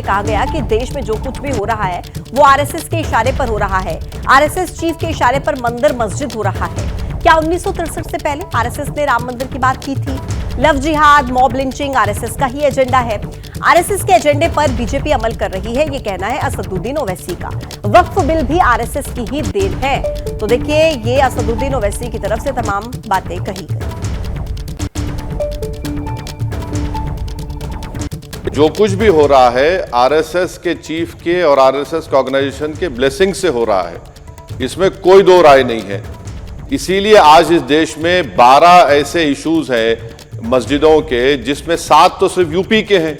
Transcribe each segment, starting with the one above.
कहा गया कि देश में जो कुछ भी हो रहा है वो आरएसएस के इशारे पर हो रहा है। आरएसएस चीफ के इशारे पर मंदिर मस्जिद हो रहा है। क्या 1963 से पहले आरएसएस ने राम मंदिर की बात की थी? लव जिहाद, मॉब लिंचिंग आरएसएस का ही एजेंडा है। आरएसएस के एजेंडे पर बीजेपी अमल कर रही है, ये कहना है असदुद्दीन ओवैसी का। वक्फ बिल भी आरएसएस की ही देन है। तो देखिए, ये असदुद्दीन ओवैसी की तरफ से तमाम बातें कही गई। जो कुछ भी हो रहा है आरएसएस के चीफ के और आरएसएस के ऑर्गेनाइजेशन के ब्लेसिंग से हो रहा है, इसमें कोई दो राय नहीं है। इसीलिए आज इस देश में 12 ऐसे इश्यूज हैं मस्जिदों के, जिसमें 7 तो सिर्फ यूपी के हैं।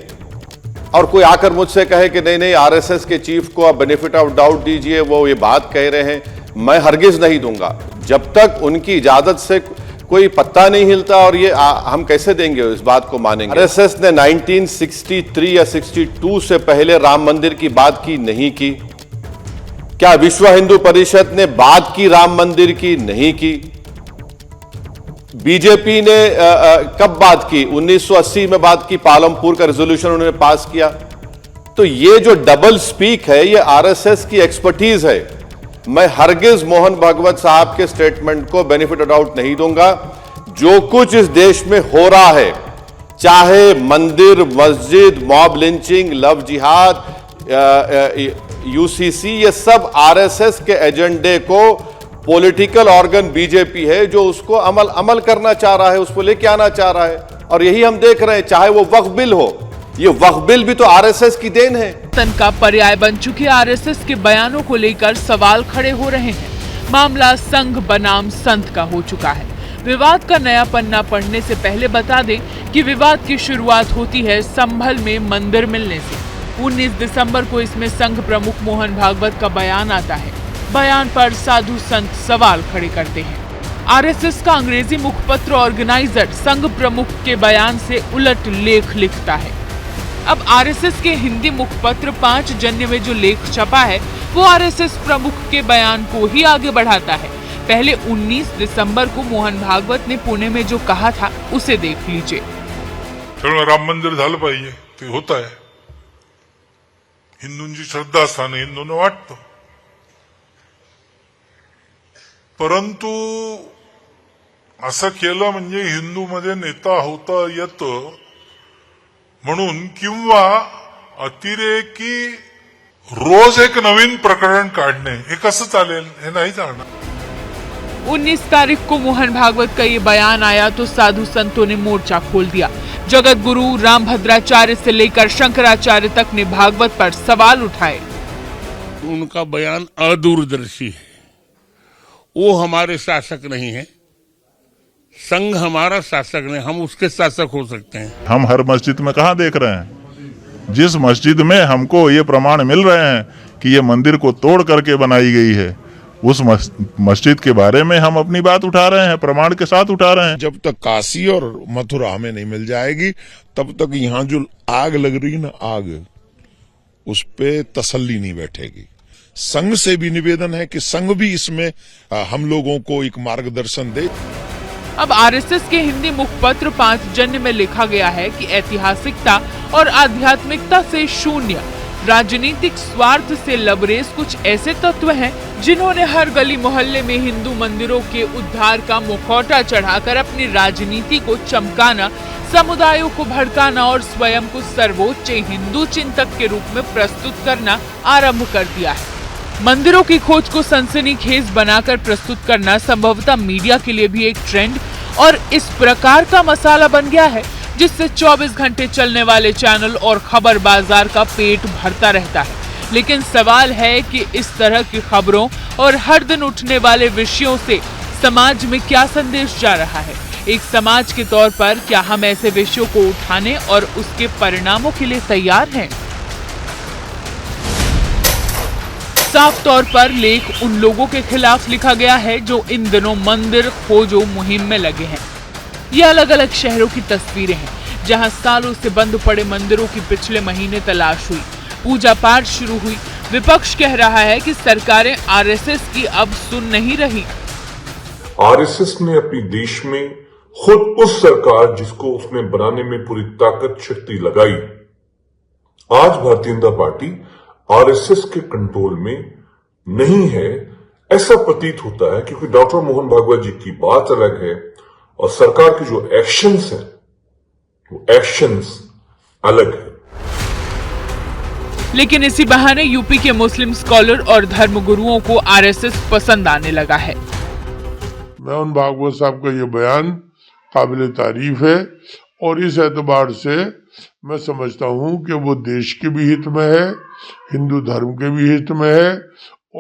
और कोई आकर मुझसे कहे कि नहीं आरएसएस के चीफ को आप बेनिफिट ऑफ डाउट दीजिए, वो ये बात कह रहे हैं, मैं हरगिज नहीं दूंगा। जब तक उनकी इजाजत से कोई पत्ता नहीं हिलता, और ये हम कैसे देंगे, इस बात को मानेंगे। आरएसएस ने 1963 या 62 से पहले राम मंदिर की बात की नहीं की। क्या विश्व हिंदू परिषद ने बात की राम मंदिर की? नहीं की। बीजेपी ने कब बात की? 1980 में बात की, पालमपुर का रेजोल्यूशन उन्होंने पास किया। तो ये जो डबल स्पीक है, ये आरएसएस की एक्सपर्टीज है। मैं हरगिज मोहन भागवत साहब के स्टेटमेंट को बेनिफिट ऑफ डाउट नहीं दूंगा। जो कुछ इस देश में हो रहा है, चाहे मंदिर, मस्जिद, मॉब लिंचिंग, लव जिहाद, यूसीसी, ये सब आरएसएस के एजेंडे को पॉलिटिकल ऑर्गन बीजेपी है जो उसको अमल करना चाह रहा है, उसको लेके आना चाह रहा है। और यही हम देख रहे हैं, चाहे वो वक्फ बिल हो, ये वक्फ बिल भी तो आरएसएस की देन है। तन का पर्याय बन चुके आरएसएस के बयानों को लेकर सवाल खड़े हो रहे हैं। मामला संघ बनाम संत का हो चुका है। विवाद का नया पन्ना पढ़ने से पहले बता दें कि विवाद की शुरुआत होती है संभल में मंदिर मिलने से। 19 दिसंबर को इसमें संघ प्रमुख मोहन भागवत का बयान आता है। बयान पर साधु संत सवाल खड़े करते हैं। आरएसएस का अंग्रेजी मुखपत्र ऑर्गेनाइजर संघ प्रमुख के बयान से उलट लेख लिखता है। अब आरएसएस के हिंदी मुखपत्र 5 जन्य में जो लेख छपा है, वो आरएसएस प्रमुख के बयान को ही आगे बढ़ाता है। पहले 19 दिसंबर को मोहन भागवत ने पुणे में जो कहा था, उसे देख लीजिए। राम मंदिर झालं पाहिजे, ते होत आहे। हिंदूंची श्रद्धास्थान हिंदूंना वाटतं, परंतु असं केलं म्हणजे हिंदूमध्ये नेता होता येतं म्हणून, किंवा अतिरेकी रोज एक नवीन प्रकरण काढणे, हे कसं चालेल? हे नाही चालणार। 19 तारीख को मोहन भागवत का ये बयान आया तो साधु संतों ने मोर्चा खोल दिया। जगत गुरु रामभद्राचार्य से लेकर शंकराचार्य तक ने भागवत पर सवाल उठाए। उनका बयान अदूरदर्शी है। वो हमारे शासक नहीं है, संघ हमारा शासक नहीं, हम उसके शासक हो सकते हैं। हम हर मस्जिद में कहाँ देख रहे हैं? जिस मस्जिद में हमको ये प्रमाण मिल रहे हैं कि ये मंदिर को तोड़ करके बनाई गई है, उस मस्जिद के बारे में हम अपनी बात उठा रहे हैं, प्रमाण के साथ उठा रहे हैं। जब तक काशी और मथुरा हमें नहीं मिल जाएगी, तब तक यहाँ जो आग लग रही ना, आग, उस पे तसल्ली नहीं बैठेगी। संघ से भी निवेदन है कि संघ भी इसमें हम लोगों को एक मार्गदर्शन दे। अब आरएसएस के हिंदी मुखपत्र 5 जन्य में लिखा गया है कि ऐतिहासिकता और आध्यात्मिकता से शून्य राजनीतिक स्वार्थ से लबरेज कुछ ऐसे तत्व हैं जिन्होंने हर गली मोहल्ले में हिंदू मंदिरों के उद्धार का मुखौटा चढ़ाकर अपनी राजनीति को चमकाना, समुदायों को भड़काना और स्वयं को सर्वोच्च हिंदू चिंतक के रूप में प्रस्तुत करना आरंभ कर दिया है। मंदिरों की खोज को सनसनीखेज बनाकर प्रस्तुत करना संभवतः मीडिया के लिए भी एक ट्रेंड और इस प्रकार का मसाला बन गया है, जिससे 24 घंटे चलने वाले चैनल और खबर बाजार का पेट भरता रहता है। लेकिन सवाल है कि इस तरह की खबरों और हर दिन उठने वाले विषयों से समाज में क्या संदेश जा रहा है? एक समाज के तौर पर क्या हम ऐसे विषयों को उठाने और उसके परिणामों के लिए तैयार हैं? साफ तौर पर लेख उन लोगों के खिलाफ लिखा गया है जो इन दिनों मंदिर खोजो मुहिम में लगे हैं। ये अलग अलग शहरों की तस्वीरें हैं, जहां सालों से बंद पड़े मंदिरों की पिछले महीने तलाश हुई, पूजा पाठ शुरू हुई। विपक्ष कह रहा है कि सरकारें आरएसएस की अब सुन नहीं रही। आरएसएस ने अपनी देश में खुद उस सरकार जिसको उसने बनाने में पूरी ताकत शक्ति लगाई, आज भारतीय जनता पार्टी आरएसएस के कंट्रोल में नहीं है, ऐसा प्रतीत होता है, क्योंकि डॉक्टर मोहन भागवत जी की बात अलग है और सरकार के जो एक्शंस हैं वो एक्शंस अलग है। लेकिन इसी बहाने यूपी के मुस्लिम स्कॉलर और धर्मगुरुओं को आरएसएस पसंद आने लगा है। मोहन भागवत साहब का ये बयान काबिल तारीफ है और इस एतबार से मैं समझता हूँ कि वो देश के भी हित में है, हिंदू धर्म के भी हित में है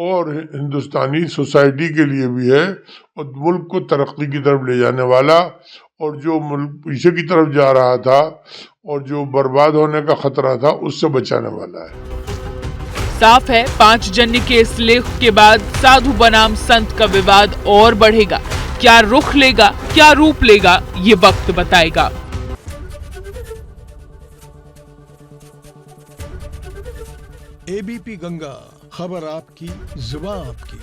और हिंदुस्तानी सोसाइटी के लिए भी है और मुल्क को तरक्की की तरफ ले जाने वाला, और जो मुल्क पीछे की तरफ जा रहा था और जो बर्बाद होने का खतरा था उससे बचाने वाला है। साफ है, 5 जन्य के इस लेख के बाद साधु बनाम संत का विवाद और बढ़ेगा। क्या रुख लेगा, क्या रूप लेगा, ये वक्त बताएगा। एबीपी गंगा, खबर आपकी, जुबान आपकी।